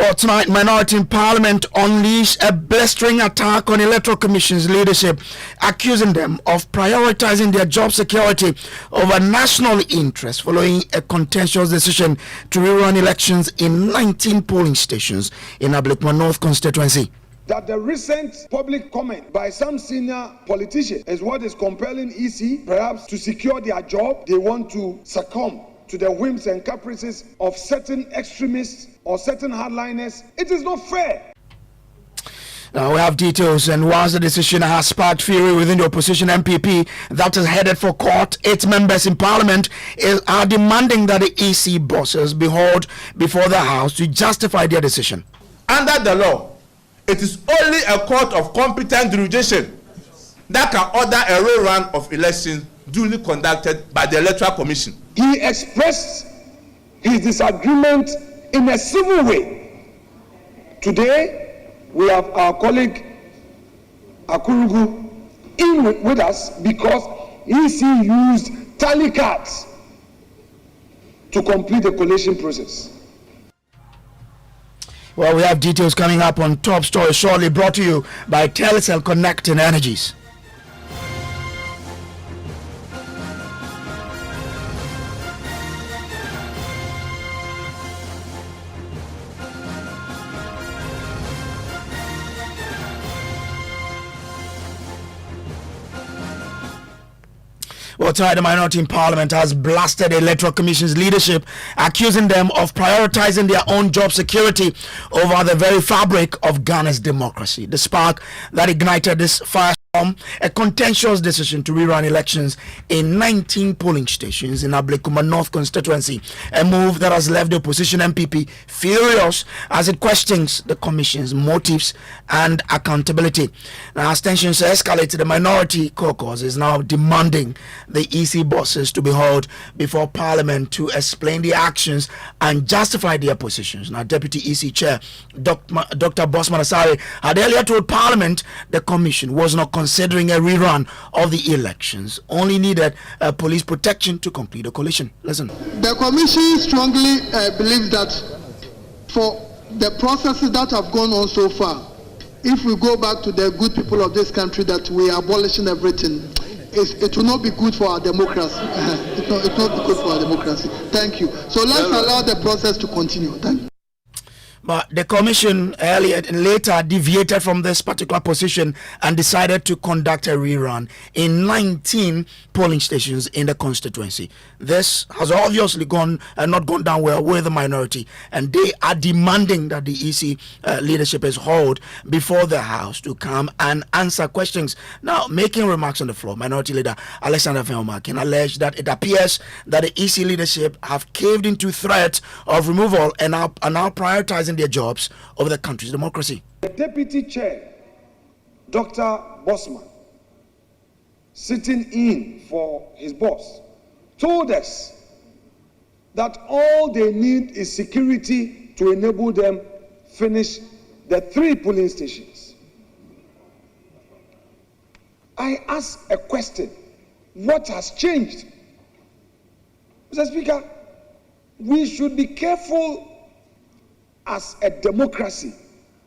Well, tonight, minority in parliament unleashed a blistering attack on Electoral Commission's leadership, accusing them of prioritizing their job security over national interest following a contentious decision to rerun elections in 19 polling stations in Ablekuma North constituency. That the recent public comment by some senior politicians is what is compelling EC, perhaps to secure their job. They want to succumb to the whims and caprices of certain extremists or certain hardliners. It is not fair. Now we have details, and once the decision has sparked fury within the opposition MPP that is headed for court, 8 members in parliament are demanding that the EC bosses be hauled before the House to justify their decision. Under the law, it is only a court of competent jurisdiction that can order a rerun of elections duly conducted by the Electoral Commission. He expressed his disagreement in a civil way. Today, we have our colleague Akurugu in with us because EC used tally cards to complete the collation process. Well, we have details coming up on Top Story shortly, brought to you by Telecel Connecting Energies. Well, tonight the minority in parliament has blasted the Electoral Commission's leadership, accusing them of prioritizing their own job security over the very fabric of Ghana's democracy. The spark that ignited this firestorm, a contentious decision to rerun elections in 19 polling stations in Ablekuma North constituency, a move that has left the opposition MPP furious as it questions the Commission's motives and accountability. Now, as tensions escalate, the minority caucus is now demanding the EC bosses to be hauled before Parliament to explain their actions and justify their positions. Now, Deputy EC Chair Dr. Bosman Asare had earlier told Parliament the Commission was not considering a rerun of the elections, only needed police protection to complete the coalition. Listen. The Commission strongly believes that for the processes that have gone on so far, if we go back to the good people of this country that we are abolishing everything, it will not be good for our democracy. It will not be good for our democracy. Thank you. So let's allow the process to continue. Thank you. But the Commission earlier and later deviated from this particular position and decided to conduct a rerun in 19 polling stations in the constituency. This has obviously not gone down well with the minority, and they are demanding that the EC leadership is hauled before the House to come and answer questions. Now, making remarks on the floor, Minority Leader Alexander Feomakin alleged that it appears that the EC leadership have caved into threat of removal and are now prioritizing their jobs over the country's democracy. The Deputy Chair, Dr. Bosman, sitting in for his boss, told us that all they need is security to enable them finish the 3 polling stations. I ask a question: what has changed? Mr. Speaker, we should be careful as a democracy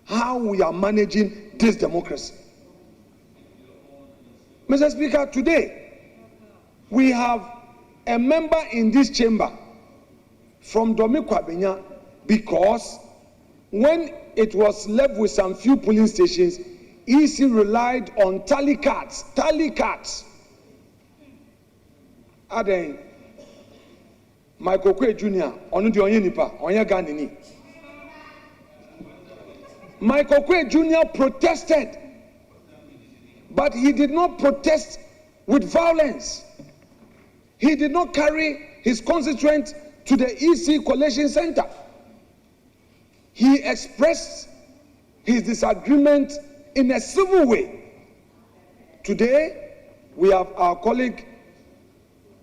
how we are managing this democracy. Mr. Speaker, today we have a member in this chamber from Domi Kwabenya because when it was left with some few polling stations, EC relied on tally cards. Aden Michael Kwe Jr. onu di onye nipa onye Ghanini. Michael Kwe Jr. protested, but he did not protest with violence. He did not carry his constituent to the EC Collation Center. He expressed his disagreement in a civil way. Today, we have our colleague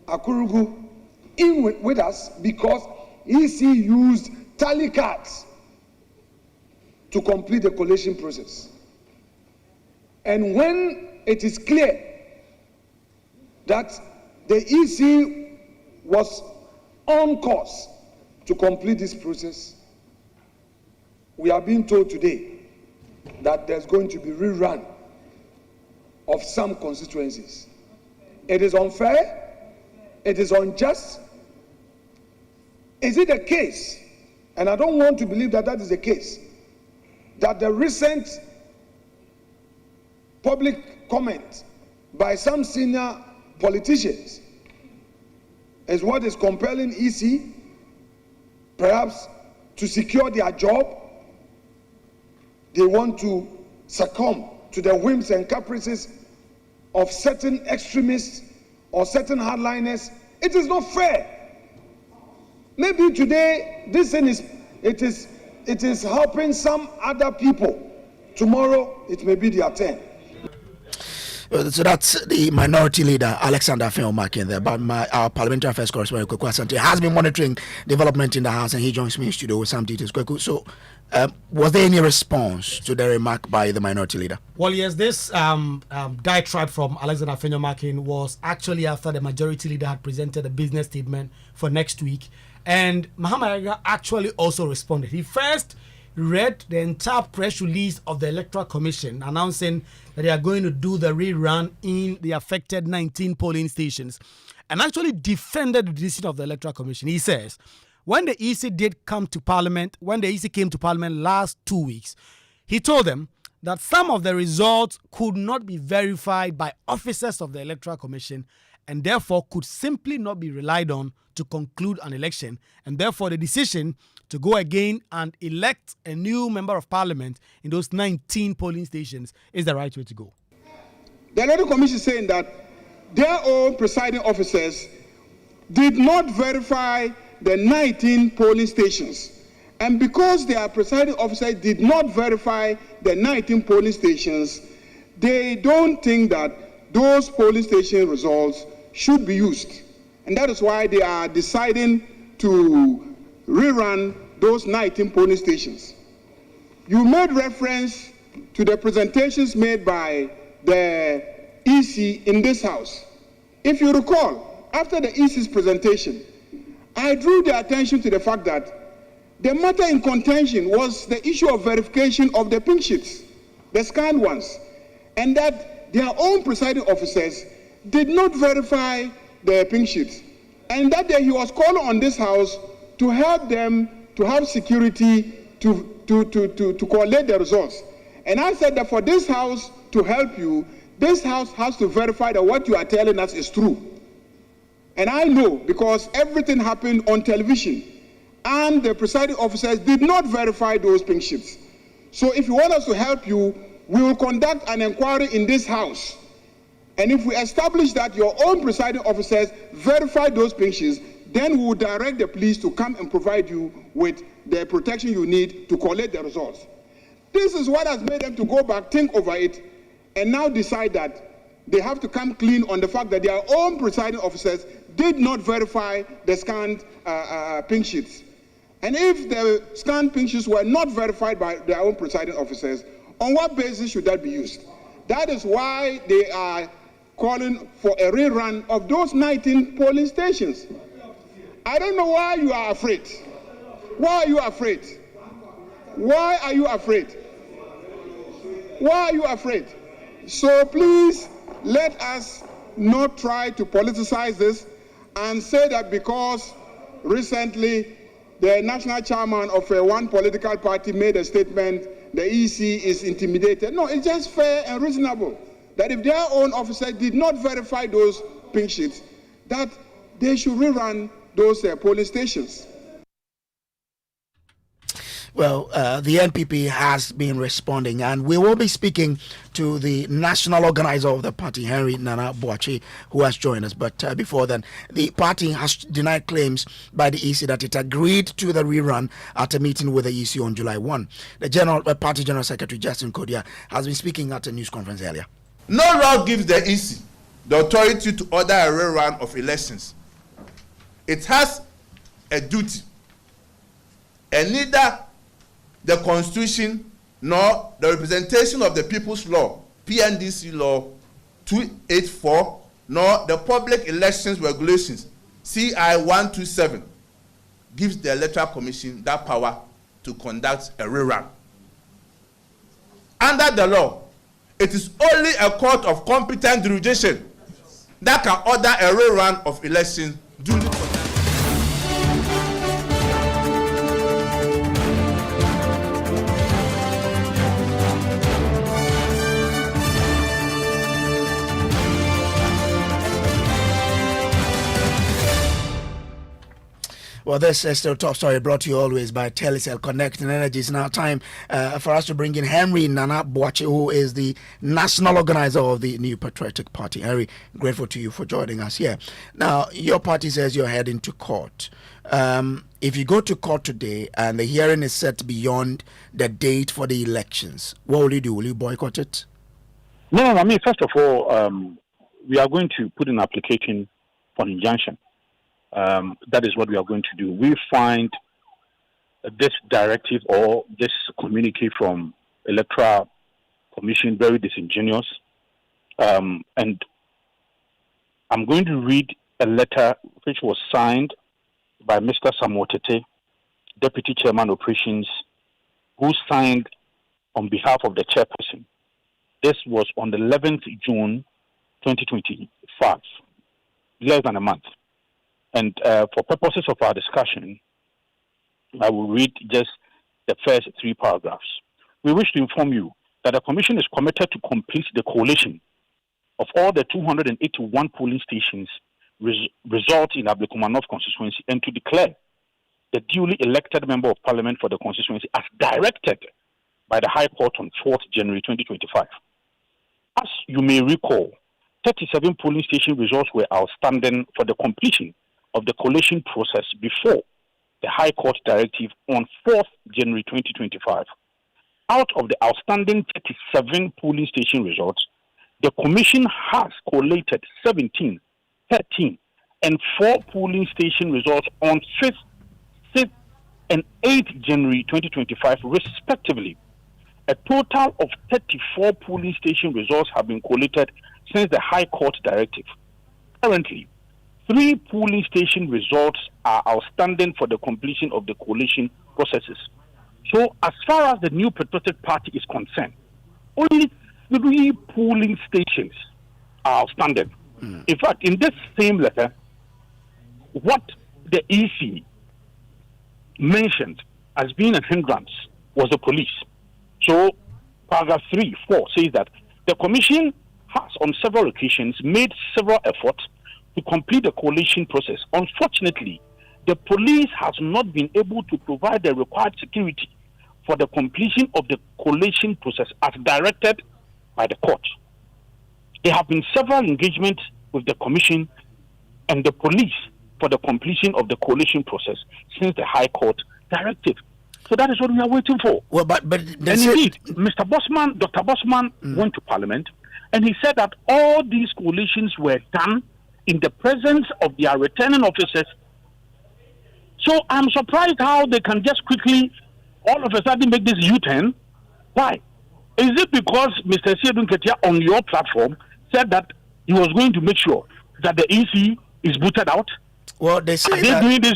Akurugu in with us because EC used tally cards to complete the collation process. And when it is clear that the EC was on course to complete this process, we are being told today that there's going to be rerun of some constituencies. It is unfair, it is unjust. Is it the case, and I don't want to believe that that is the case, that the recent public comment by some senior politicians is what is compelling EC perhaps to secure their job? They want to succumb to the whims and caprices of certain extremists or certain hardliners. It is not fair. Maybe today this thing is helping some other people. Tomorrow it may be their turn. So that's the minority leader, Alexander Afenyo-Markin there. But our parliamentary affairs correspondent, Kweku Asante, has been monitoring development in the House, and he joins me in studio with some details. Kweku, so was there any response to the remark by the minority leader? Well, yes, this diatribe from Alexander Afenyo-Markin was actually after the majority leader had presented a business statement for next week. And Mahama Yaga actually also responded. He first read the entire press release of the Electoral Commission announcing that they are going to do the rerun in the affected 19 polling stations, and actually defended the decision of the Electoral Commission. He says, when the EC did come to Parliament, when the EC came to Parliament last 2 weeks, he told them that some of the results could not be verified by officers of the Electoral Commission and therefore could simply not be relied on to conclude an election, and therefore the decision to go again and elect a new member of parliament in those 19 polling stations is the right way to go. The Electoral Commission is saying that their own presiding officers did not verify the 19 polling stations. And because their presiding officers did not verify the 19 polling stations, they don't think that those polling station results should be used. And that is why they are deciding to rerun those 19 polling stations. You made reference to the presentations made by the EC in this House. If you recall, after the EC's presentation, I drew the attention to the fact that the matter in contention was the issue of verification of the pink sheets, the scanned ones, and that their own presiding officers did not verify the pink sheets. And that day he was calling on this House to help them to have security to collect the results. And I said that for this House to help you, this House has to verify that what you are telling us is true. And I know because everything happened on television and the presiding officers did not verify those pink sheets. So if you want us to help you, we will conduct an inquiry in this House. And if we establish that your own presiding officers verify those pink sheets, then we will direct the police to come and provide you with the protection you need to collect the results. This is what has made them to go back, think over it, and now decide that they have to come clean on the fact that their own presiding officers did not verify the scanned pink sheets. And if the scanned pink sheets were not verified by their own presiding officers, on what basis should that be used? That is why they are calling for a rerun of those 19 polling stations. I don't know why you are afraid. Why are you afraid? Why are you afraid? Why are you afraid? So please let us not try to politicize this and say that because recently the national chairman of one political party made a statement, the EC is intimidated. No, it's just fair and reasonable that if their own officers did not verify those pink sheets, that they should rerun those polling stations. Well, the NPP has been responding, and we will be speaking to the national organizer of the party, Henry Nana Boachi, who has joined us. But before then, the party has denied claims by the EC that it agreed to the rerun at a meeting with the EC on July 1. The party General Secretary, Justin Kodia, has been speaking at a news conference earlier. No law gives the EC the authority to order a rerun of elections. It has a duty, and neither the Constitution nor the representation of the People's Law, PNDC Law 284, nor the Public Elections Regulations, CI 127, gives the Electoral Commission that power to conduct a rerun. Under the law, it is only a court of competent jurisdiction that can order a rerun of elections duly conducted. Well, this is still top story brought to you always by Telecel Connecting Energy. It's now time for us to bring in Henry Nana Boache, who is the national organizer of the New Patriotic Party. Henry, grateful to you for joining us here. Now, your party says you're heading to court. If you go to court today and the hearing is set beyond the date for the elections, what will you do? Will you boycott it? No, I mean, first of all, we are going to put an application for an injunction. That is what we are going to do. We find this directive or this communique from Electoral Commission very disingenuous. And I'm going to read a letter which was signed by Mr. Samotete, Deputy Chairman Operations, who signed on behalf of the chairperson. This was on the 11th June 2025, less than a month. And for purposes of our discussion, I will read just the first 3 paragraphs. We wish to inform you that the Commission is committed to complete the collation of all the 281 polling stations result in Ablekuma North constituency and to declare the duly elected Member of Parliament for the constituency as directed by the High Court on 4th January 2025. As you may recall, 37 polling station results were outstanding for the completion of the collation process before the High Court directive on 4th January 2025. Out of the outstanding 37 polling station results, the Commission has collated 17, 13, and 4 polling station results on 5th, 6th, and 8th January 2025, respectively. A total of 34 polling station results have been collated since the High Court directive. Currently, 3 polling station results are outstanding for the completion of the collation processes. So, as far as the New Patriotic Party is concerned, only 3 polling stations are outstanding. In fact, in this same letter, what the EC mentioned as being a hindrance was the police. So, paragraph 3, 4 says that the Commission has on several occasions made several efforts to complete the collation process. Unfortunately, the police has not been able to provide the required security for the completion of the collation process as directed by the court. There have been several engagements with the Commission and the police for the completion of the collation process since the High Court directive. So that is what we are waiting for. Well, but and indeed, Mr. Bosman, Dr. Bosman went to Parliament and he said that all these collations were done in the presence of their returning officers. So I'm surprised how they can just quickly, all of a sudden, make this U-turn. Why? Is it because Mr. Siedun Ketia on your platform said that he was going to make sure that the EC is booted out? Well, they say Are they doing this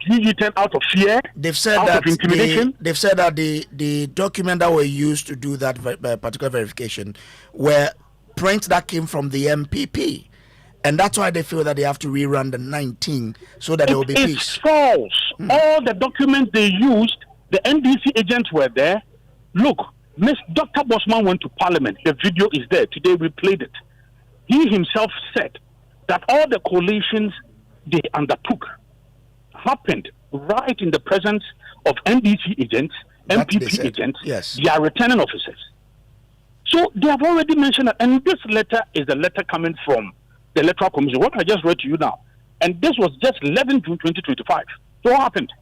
U-turn out of fear? They've said out that of intimidation? they've said that the document that were used to do that particular verification were prints that came from the MPP. And that's why they feel that they have to rerun the 19 so that there will be peace. It's false. All the documents they used, the NDC agents were there. Look, Dr. Bosman went to Parliament. The video is there. Today we played it. He himself said that all the collations they undertook happened right in the presence of NDC agents, MPP agents, yes. They are returning officers. So they have already mentioned that. And this letter is a letter coming from the Electoral Commission, what I just read to you now. And this was just 11 June 2025. So what happened?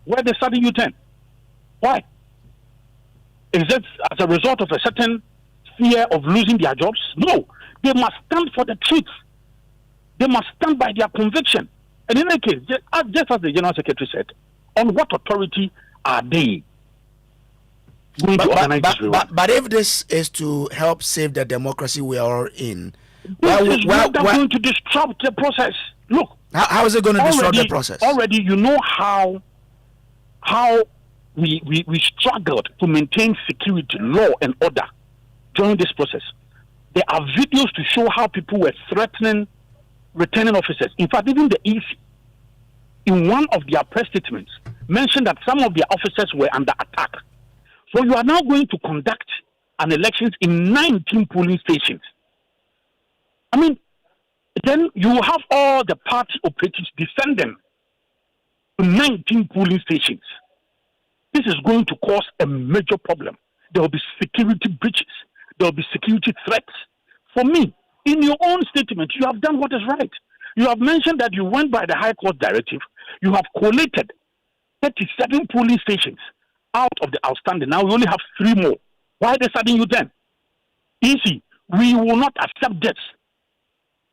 Where they started U-turn? Why? Is it as a result of a certain fear of losing their jobs? No. They must stand for the truth. They must stand by their conviction. And in any case, just as the General Secretary said, on what authority are they going to organize this rerun? But if this is to help save the democracy we are in, this is going to disrupt the process. Look, how is it going to disrupt the process? Already, you know how we struggled to maintain security, law, and order during this process. There are videos to show how people were threatening returning officers. In fact, even the EC, in one of their press statements, mentioned that some of their officers were under attack. So you are now going to conduct an elections in 19 polling stations. I mean, then you have all the party operatives descending to 19 polling stations. This is going to cause a major problem. There will be security breaches. There will be security threats. For me, in your own statement, you have done what is right. You have mentioned that you went by the High Court directive. You have collated 37 polling stations out of the outstanding. Now we only have 3 more. Why are they sending you 10? Easy. We will not accept this.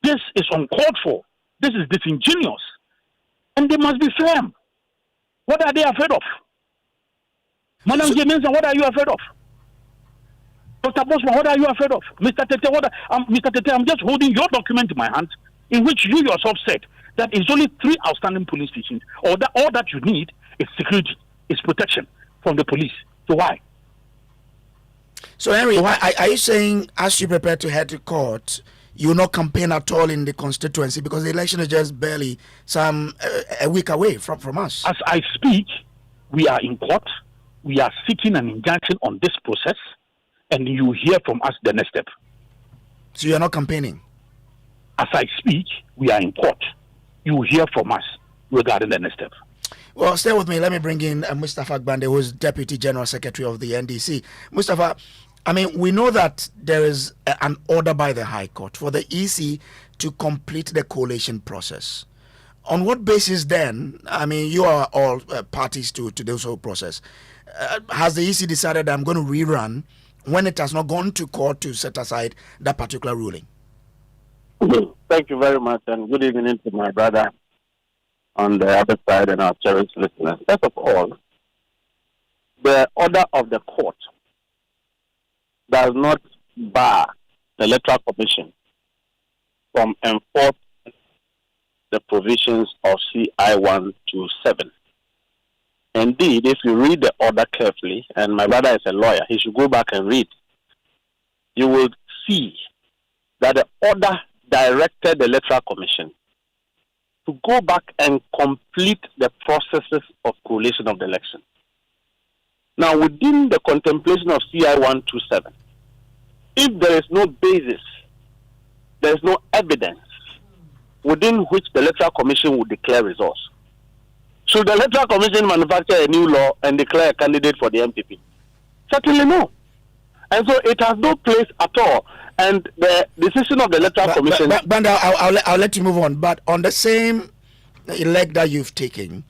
This is uncalled for. This is disingenuous. And they must be firm. What are they afraid of? Madam Jemensa, what are you afraid of? Dr. Bosman, what are you afraid of? Mr. Tete, Mr. Tete, I'm just holding your document in my hand in which you yourself said that it's only 3 outstanding police stations. All that you need is security, is protection from the police. So why? So, Henry, are you saying as you prepare to head to court, you will not campaign at all in the constituency because the election is just barely a week away from us? As I speak, we are in court. We are seeking an injunction on this process, and you hear from us the next step. So you are not campaigning? As I speak, we are in court. You hear from us regarding the next step. Well, stay with me. Let me bring in Mustafa Gbande, who is Deputy General Secretary of the NDC. Mustafa, I mean, we know that there is an order by the High Court for the EC to complete the collation process. On what basis then, I mean, you are all parties to this whole process, has the EC decided I'm going to rerun when it has not gone to court to set aside that particular ruling? Thank you very much, and good evening to my brother on the other side and our cherished listeners. First of all, the order of the court does not bar the Electoral Commission from enforcing the provisions of CI 127. Indeed, if you read the order carefully, and my brother is a lawyer, he should go back and read, you will see that the order directed the Electoral Commission to go back and complete the processes of collation of the election. Now, within the contemplation of CI 127, if there is no basis, there is no evidence within which the Electoral Commission would declare results. Should the Electoral Commission manufacture a new law and declare a candidate for the MPP? Certainly no. And so it has no place at all. And the decision of the Electoral Commission... But I'll let you move on. But on the same leg that you've taken,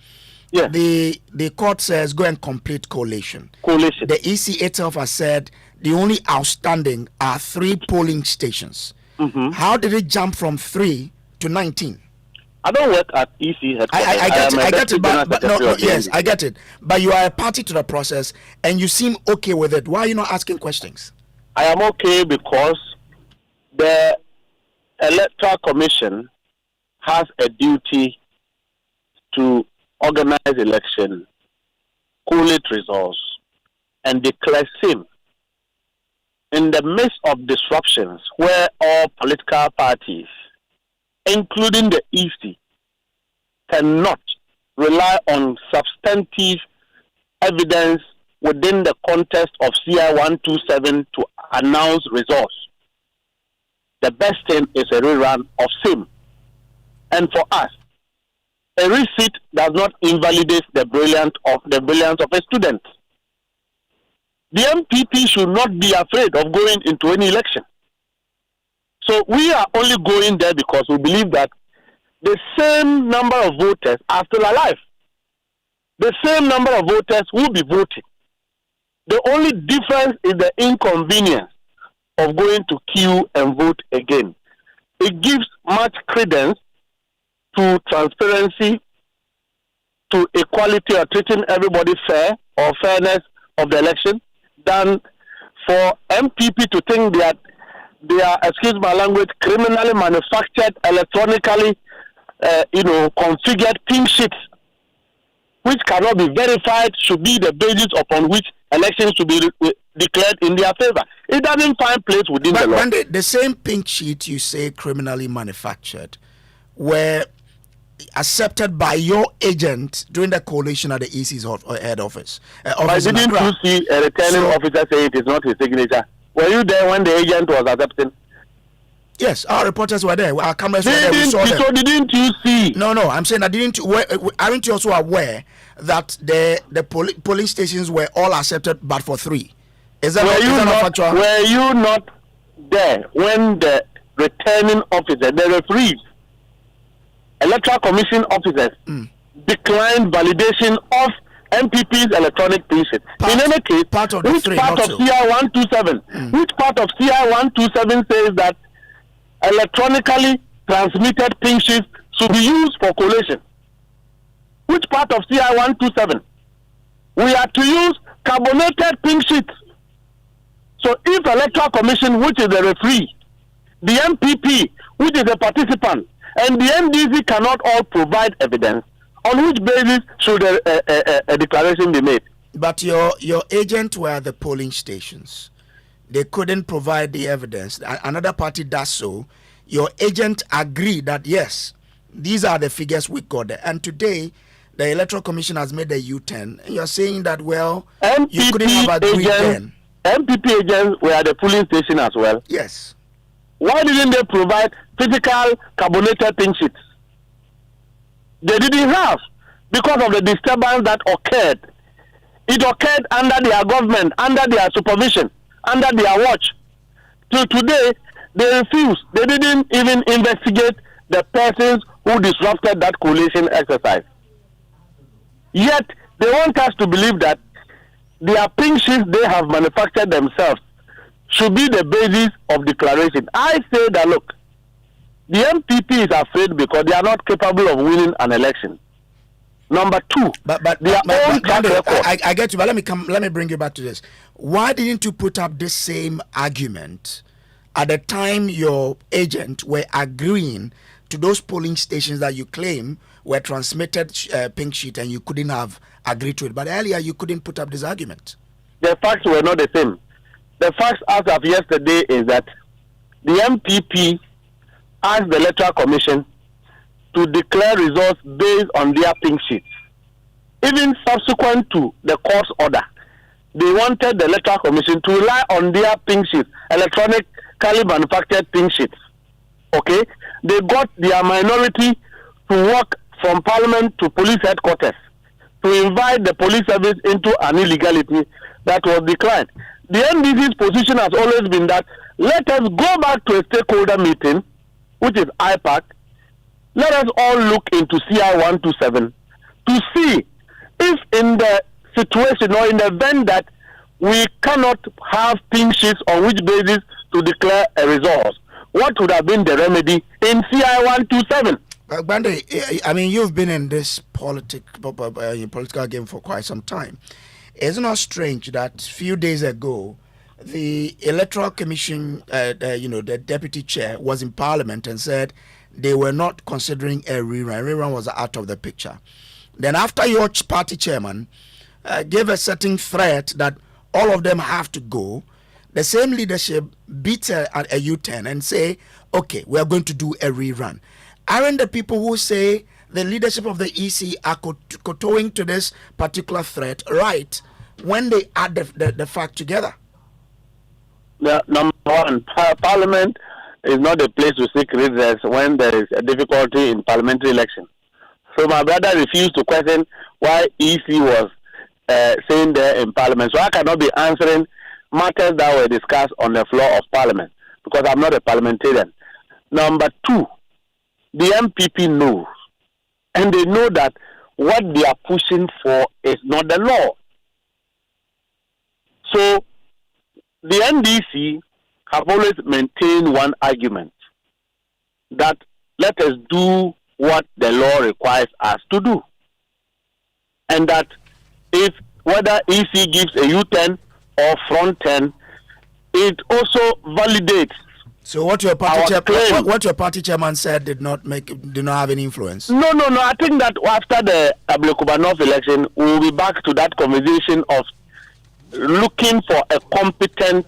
yes, the court says go and complete collation. Collation. The EC itself has said the only outstanding are 3 polling stations. Mm-hmm. How did it jump from 3 to 19? I don't work at EC headquarters. I get it, but no, yes, I get it. But you are a party to the process, and you seem okay with it. Why are you not asking questions? I am okay because the Electoral Commission has a duty to organize election, collate results, and declare same. In the midst of disruptions where all political parties, including the EC, cannot rely on substantive evidence within the context of CI 127 to announce results. The best thing is a rerun of same. And for us, a receipt does not invalidate the brilliance of a student. The MPP should not be afraid of going into any election. So we are only going there because we believe that the same number of voters are still alive. The same number of voters will be voting. The only difference is the inconvenience of going to queue and vote again. It gives much credence to transparency, to equality or treating everybody fair or fairness of the election than for MPP to think that they are, excuse my language, criminally manufactured, electronically, configured pink sheets which cannot be verified should be the basis upon which elections should be declared in their favor. It doesn't find place within the law. The same pink sheet you say criminally manufactured were accepted by your agent during the coalition at the EC's head office. But didn't you see a returning officer say it is not his signature? Were you there when the agent was accepting? Yes, our reporters were there. Our cameras were there. We saw them. So didn't you see? No. I'm saying aren't you also aware that the polling stations were all accepted, but for 3? Is that not factual? Were you not there when the returning officer, the referees, electoral commission officers declined validation of MPP's electronic pieces? In any case, part of the 3, part of CI 127? Which part of CI 127 says that electronically transmitted pink sheets should be used for collation? Which part of CI 127? We are to use carbonated pink sheets. So if electoral commission, which is the referee, the MPP, which is a participant, and the NDC cannot all provide evidence, on which basis should a declaration be made? But your agent were at the polling stations. They couldn't provide the evidence. Another party does so. Your agent agreed that yes, these are the figures we got there. And today, the Electoral Commission has made a U-turn. And you're saying that, well, you couldn't have agreed then. MPP agents were at the polling station as well. Yes. Why didn't they provide physical carbonated pink sheets? They didn't have, because of the disturbance that occurred. It occurred under their government, under their supervision, under their watch. Till today, they refused. They didn't even investigate the persons who disrupted that coalition exercise. Yet, they want us to believe that their pink sheets they have manufactured themselves should be the basis of declaration. I say that, look, the MPP is afraid because they are not capable of winning an election. Number 2, their own track record. I get you, but let me bring you back to this. Why didn't you put up this same argument at the time your agent were agreeing to those polling stations that you claim were transmitted pink sheet and you couldn't have agreed to it? But earlier you couldn't put up this argument. The facts were not the same. The facts as of yesterday is that the MPP asked the Electoral Commission to declare results based on their pink sheets. Even subsequent to the court's order, they wanted the Electoral Commission to rely on their pink sheets, electronically manufactured pink sheets. Okay? They got their minority to walk from Parliament to police headquarters to invite the police service into an illegality that was declined. The NDC's position has always been that let us go back to a stakeholder meeting, which is IPAC. Let us all look into CI 127 to see if in the situation or in the event that we cannot have pink sheets on which basis to declare a result, what would have been the remedy in CI 127? Bande, I mean, you've been in this political game for quite some time. Isn't it strange that a few days ago, the Electoral Commission, the deputy chair, was in Parliament and said they were not considering a rerun. Rerun was out of the picture. Then after your party chairman gave a certain threat that all of them have to go, the same leadership beat a U-turn and say, okay, we are going to do a rerun. Aren't the people who say the leadership of the EC are kowtowing to this particular threat right when they add the fact together? Number 1, Parliament is not a place to seek redress when there is a difficulty in parliamentary election. So my brother refused to question why EC was saying there in Parliament. So I cannot be answering matters that were discussed on the floor of Parliament because I'm not a parliamentarian. Number 2, the MPP knows, and they know that what they are pushing for is not the law. So the NDC have always maintained one argument, that let us do what the law requires us to do. And that if whether EC gives a U-turn or front turn, it also validates So what your party chairman said did not have any influence? No. I think that after the Ablekuma North election, we will be back to that conversation of looking for a competent,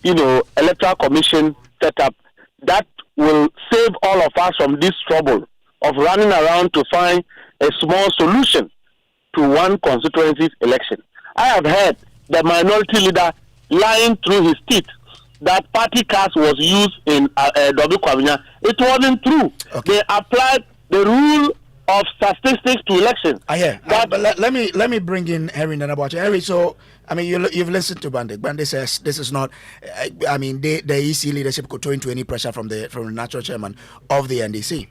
electoral commission setup that will save all of us from this trouble of running around to find a small solution to one constituency's election. I have heard the minority leader lying through his teeth that party cast was used in Ablekuma. It wasn't true. Okay. They applied the rule of statistics to election. But let me bring in Harry Nanabacha. Harry, so I mean you've listened to Bande. Bande says this is not. I mean the EC leadership could throw into any pressure from the national chairman of the NDC.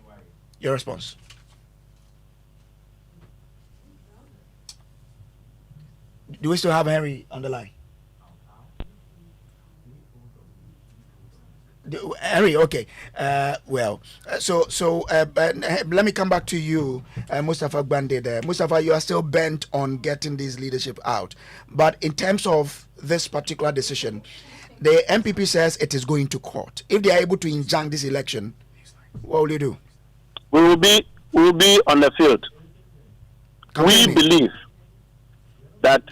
Your response? Do we still have Harry on the line? Harry, okay. So let me come back to you, Mustafa Bande. There, Mustafa, you are still bent on getting this leadership out, but in terms of this particular decision, the MPP says it is going to court. If they are able to injunct this election, what will you do? We will be on the field. We believe that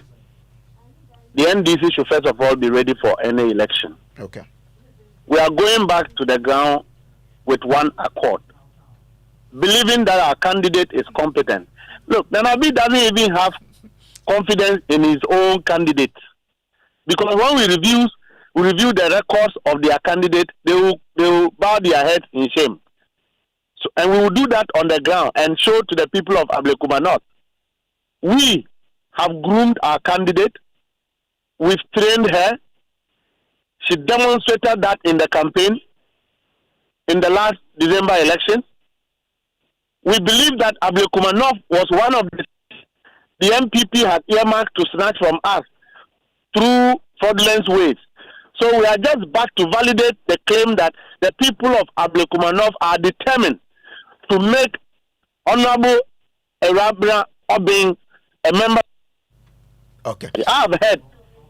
the NDC should first of all be ready for any election. Okay. We are going back to the ground with one accord, believing that our candidate is competent. Look, Nanabi doesn't even have confidence in his own candidate, because when we review the records of their candidate, they will bow their heads in shame. So, and we will do that on the ground and show to the people of Ablekuma North. We have groomed our candidate. We've trained her. She demonstrated that in the campaign, in the last December election. We believe that Ablekuma North was one of the MPP had earmarked to snatch from us through fraudulent ways. So we are just back to validate the claim that the people of Ablekuma North are determined to make Honorable Arabina Obeng a member. Okay. I have heard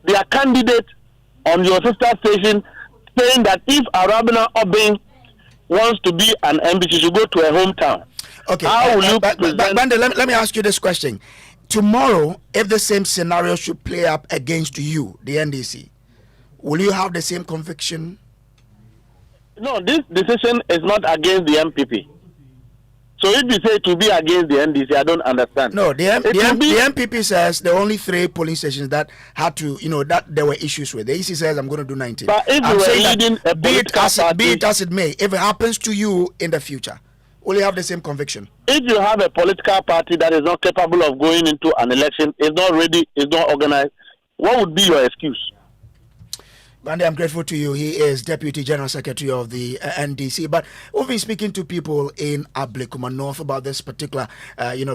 their candidate on your sister station saying that if Arabina Obeng wants to be an MP, she should go to her hometown. Okay. How will you present? Bande, let me ask you this question. Tomorrow, if the same scenario should play up against you, the NDC, will you have the same conviction? No, this decision is not against the MPP. So if you say to be against the NDC, I don't understand. No, the MPP says there are only 3 polling stations that had to, that there were issues with. The EC says I'm going to do 19. But if you were leading a political party, be it as it may, if it happens to you in the future, will you have the same conviction? If you have a political party that is not capable of going into an election, is not ready, is not organized, what would be your excuse? Bande, I'm grateful to you. He is Deputy General Secretary of the NDC. But we've been speaking to people in Ablekuma North about this particular,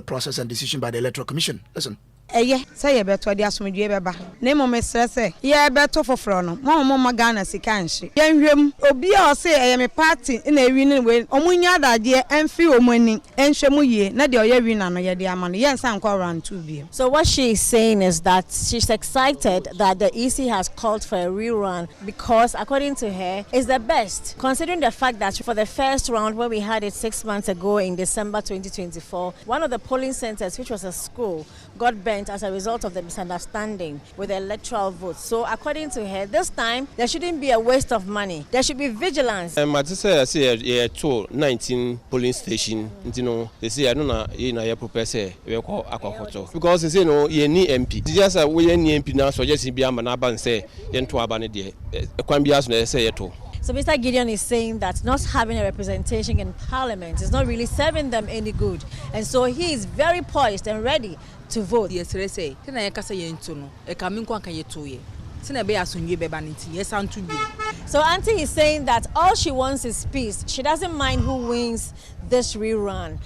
process and decision by the Electoral Commission. Listen. Say you better the asumdwe beba. Name me stress ye better for no. Mama Ghana sika nhye. Yenhwem obi a say me party na ewin we omunya dade emfi omani enhwemu ye na de oya win no ye de ama no yensa nkwa round 2 bi. So what she is saying is that she's excited that the EC has called for a rerun because according to her is the best, considering the fact that for the first round when we had it 6 months ago in December 2024, one of the polling centers, which was a school, got burned as a result of the misunderstanding with the electoral votes. So according to her, this time there shouldn't be a waste of money. There should be vigilance. I say 19 polling station, they say I don't know, you prepare say we call aquaculture because they say no, you need MP. Just we need MP now, so just be a man say you to abandon there. Say it too. So Mr. Gideon is saying that not having a representation in Parliament is not really serving them any good. And so he is very poised and ready to vote. Yes, say, can I say no? A coming one can you to ye? So Auntie is saying that all she wants is peace. She doesn't mind who wins this rerun.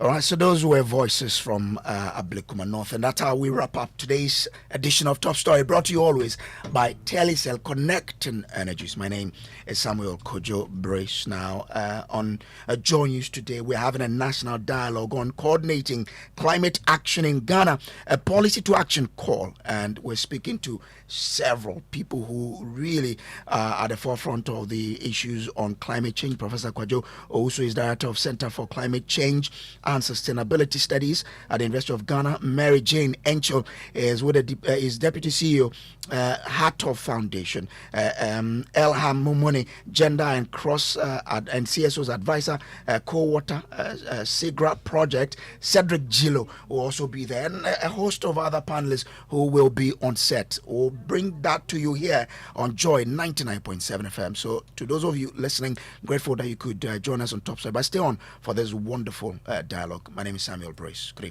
All right, so those were voices from Ablekuma North, and that's how we wrap up today's edition of Top Story, brought to you always by Telecel Connecting Energies. My name is Samuel Kojo Brace. Now, on Joy News today, we're having a national dialogue on coordinating climate action in Ghana, a policy to action call, and we're speaking to several people who really are at the forefront of the issues on climate change. Professor Kwajo also is Director of Center for Climate Change and Sustainability Studies at the University of Ghana. Mary Jane Enchel is is Deputy CEO, Hatov Foundation. Elham Mumoni, Gender and Cross and CSO's Advisor, Co-Water, SIGRA Project. Cedric Gillo will also be there, and a host of other panelists who will be on set. We'll bring that to you here on Joy 99.7 FM. So to those of you listening, grateful that you could join us on Top Side, but stay on for this wonderful dialogue. My name is Samuel Brace. Good evening.